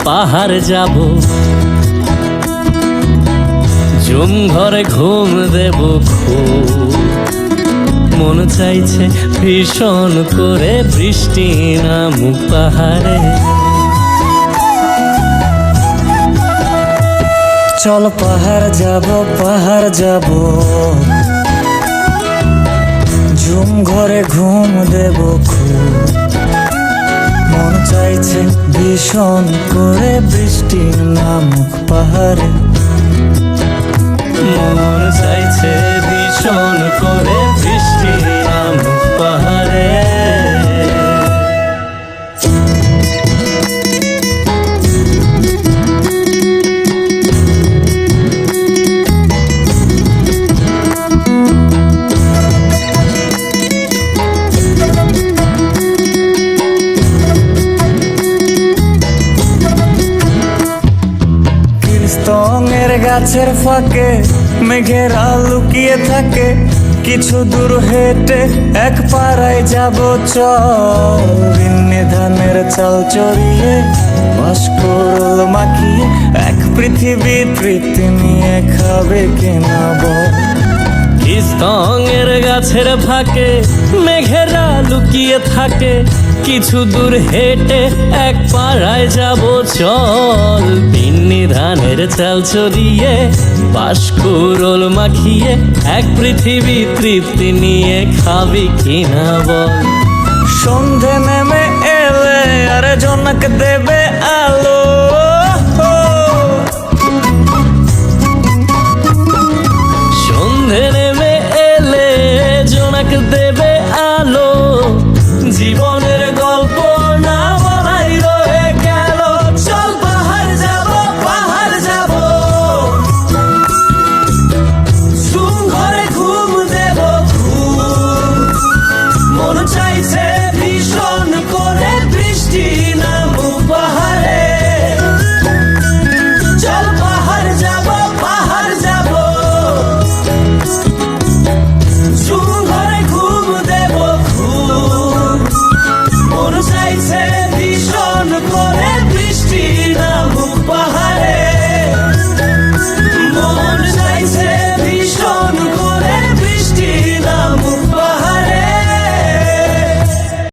পাহাড় যাব জুম ঘরে ঘুম দেব খুব। মন চাইছে ভীষণ করে বৃষ্টি নামুক পাহাড়ে। চল পাহাড় যাব ঝুম ঘরে ঘুম দেব খুব। মন চাইছে ভীষণ করে বৃষ্টি নামুক পাহাড়ে। মন চাইছে ভীষণ করে বৃষ্টি নামুক পাহাড়ে। স্তঙের গাছের ফাঁকে মেঘেরা লুকিয়ে থাকে। কিছু দূর হেঁটে এক পাড়ায় যাব চল। ভিন্নে ধানের চাল চড়িয়ে বাঁশকুড়ুল মাখিয়ে এক পৃথিবী তৃপ্তি নিয়ে খাবে কিনা বল। স্তঙের গাছের ফাঁকে মেঘেরা লুকিয়ে থাকে। কিছু দূর হেঁটে এক পাড়ায় যাব চল। ভিন্নি ধানের চাল চড়িয়ে বাঁশকুড়ুল মাখিয়ে এক পৃথিবী তৃপ্তি নিয়ে খাবি কিনা বল। সন্ধে নেমে এলে আর জনক দেবে আলো।